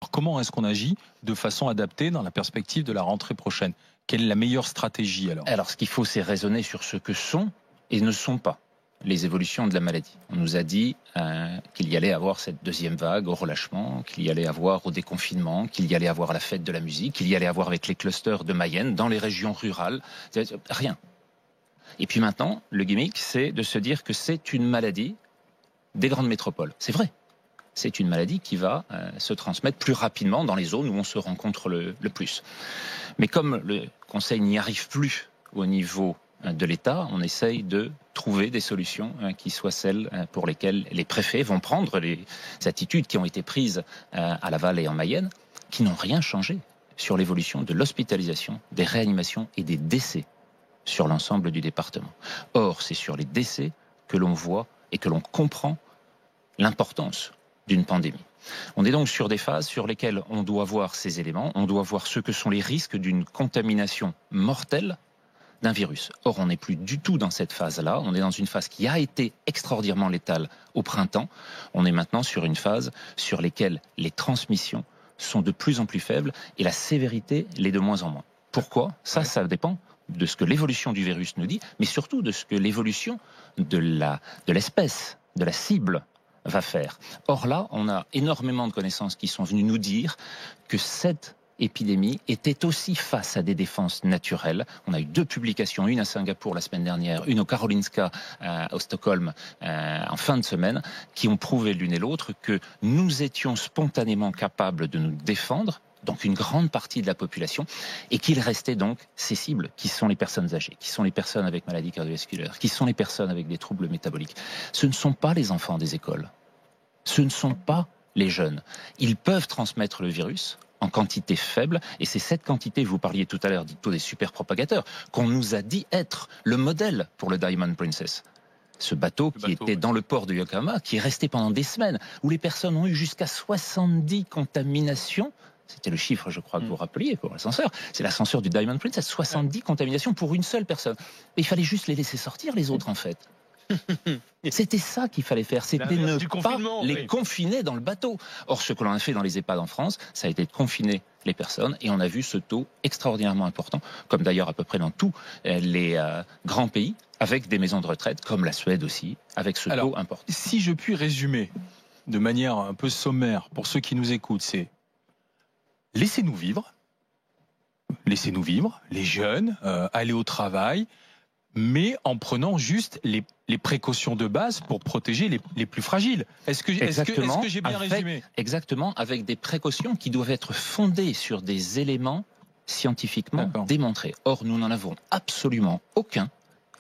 Alors, comment est-ce qu'on agit de façon adaptée dans la perspective de la rentrée prochaine? Quelle est la meilleure stratégie alors? Alors, ce qu'il faut, c'est raisonner sur ce que sont et ne sont pas les évolutions de la maladie. On nous a dit qu'il y allait avoir cette deuxième vague au relâchement, qu'il y allait avoir au déconfinement, qu'il y allait avoir la fête de la musique, qu'il y allait avoir avec les clusters de Mayenne dans les régions rurales. Rien. Et puis maintenant, le gimmick, c'est de se dire que c'est une maladie des grandes métropoles. C'est vrai. C'est une maladie qui va se transmettre plus rapidement dans les zones où on se rencontre le plus. Mais comme le Conseil n'y arrive plus au niveau de l'État, on essaye de trouver des solutions qui soient celles pour lesquelles les préfets vont prendre les attitudes qui ont été prises à Laval et en Mayenne, qui n'ont rien changé sur l'évolution de l'hospitalisation, des réanimations et des décès sur l'ensemble du département. Or, c'est sur les décès que l'on voit et que l'on comprend l'importance d'une pandémie. On est donc sur des phases sur lesquelles on doit voir ces éléments, on doit voir ce que sont les risques d'une contamination mortelle d'un virus. Or, on n'est plus du tout dans cette phase-là, on est dans une phase qui a été extraordinairement létale au printemps, on est maintenant sur une phase sur laquelle les transmissions sont de plus en plus faibles et la sévérité l'est de moins en moins. Pourquoi ? Ça dépend de ce que l'évolution du virus nous dit, mais surtout de ce que l'évolution de l'espèce, de la cible, va faire. Or là, on a énormément de connaissances qui sont venues nous dire que cette épidémie était aussi face à des défenses naturelles. On a eu 2 publications, une à Singapour la semaine dernière, une au Karolinska au Stockholm en fin de semaine, qui ont prouvé l'une et l'autre que nous étions spontanément capables de nous défendre, donc une grande partie de la population, et qu'il restait donc ces cibles, qui sont les personnes âgées, qui sont les personnes avec maladies cardiovasculaires, qui sont les personnes avec des troubles métaboliques. Ce ne sont pas les enfants des écoles, ce ne sont pas les jeunes. Ils peuvent transmettre le virus en quantité faible, et c'est cette quantité, vous parliez tout à l'heure des super propagateurs, qu'on nous a dit être le modèle pour le Diamond Princess. Ce bateau qui était dans le port de Yokohama, qui est resté pendant des semaines, où les personnes ont eu jusqu'à 70 contaminations. C'était le chiffre, je crois, que vous rappeliez pour l'ascenseur. C'est l'ascenseur du Diamond Princess. 70 contaminations pour une seule personne. Mais il fallait juste les laisser sortir, les autres, en fait. C'était ça qu'il fallait faire. C'était ne pas les confiner dans le bateau. Or, ce que l'on a fait dans les EHPAD en France, ça a été de confiner les personnes. Et on a vu ce taux extraordinairement important, comme d'ailleurs à peu près dans tous les grands pays, avec des maisons de retraite, comme la Suède aussi, avec ce taux important. Si je puis résumer de manière un peu sommaire, pour ceux qui nous écoutent, c'est laissez-nous vivre, les jeunes, aller au travail, mais en prenant juste les précautions de base pour protéger les plus fragiles. Est-ce que j'ai bien résumé ? Exactement, avec des précautions qui doivent être fondées sur des éléments scientifiquement démontrés. Or, nous n'en avons absolument aucun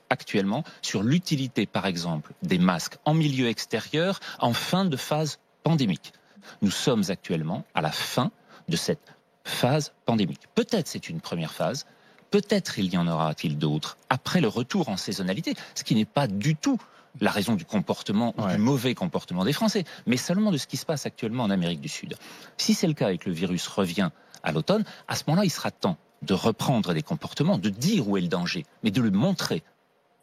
actuellement sur l'utilité, par exemple, des masques en milieu extérieur en fin de phase pandémique. Nous sommes actuellement à la fin de cette phase pandémique. Peut-être c'est une première phase, peut-être il y en aura-t-il d'autres après le retour en saisonnalité, ce qui n'est pas du tout la raison du comportement ou du mauvais comportement des Français, mais seulement de ce qui se passe actuellement en Amérique du Sud. Si c'est le cas et que le virus revient à l'automne, à ce moment-là, il sera temps de reprendre des comportements, de dire où est le danger, mais de le montrer.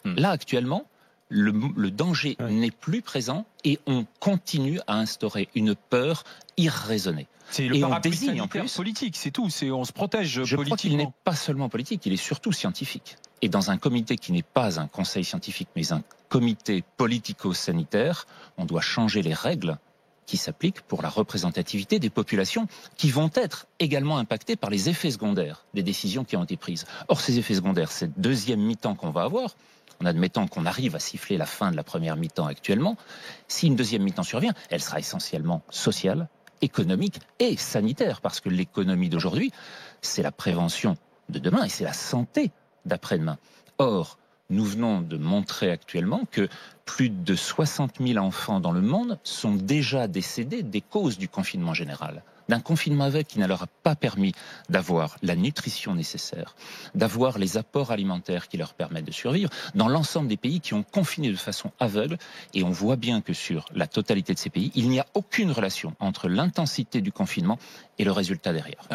Là, actuellement, le danger n'est plus présent et on continue à instaurer une peur irraisonnée. C'est le parapluie sanitaire politique, c'est tout. On se protège politiquement. Je crois qu'il n'est pas seulement politique, il est surtout scientifique. Et dans un comité qui n'est pas un conseil scientifique, mais un comité politico-sanitaire, on doit changer les règles qui s'appliquent pour la représentativité des populations qui vont être également impactées par les effets secondaires des décisions qui ont été prises. Or, ces effets secondaires, cette deuxième mi-temps qu'on va avoir, en admettant qu'on arrive à siffler la fin de la première mi-temps actuellement, si une deuxième mi-temps survient, elle sera essentiellement sociale, économique et sanitaire, parce que l'économie d'aujourd'hui, c'est la prévention de demain et c'est la santé d'après-demain. Or, nous venons de montrer actuellement que plus de 60 000 enfants dans le monde sont déjà décédés des causes du confinement général. D'un confinement aveugle qui ne leur a pas permis d'avoir la nutrition nécessaire, d'avoir les apports alimentaires qui leur permettent de survivre, dans l'ensemble des pays qui ont confiné de façon aveugle. Et on voit bien que sur la totalité de ces pays, il n'y a aucune relation entre l'intensité du confinement et le résultat derrière.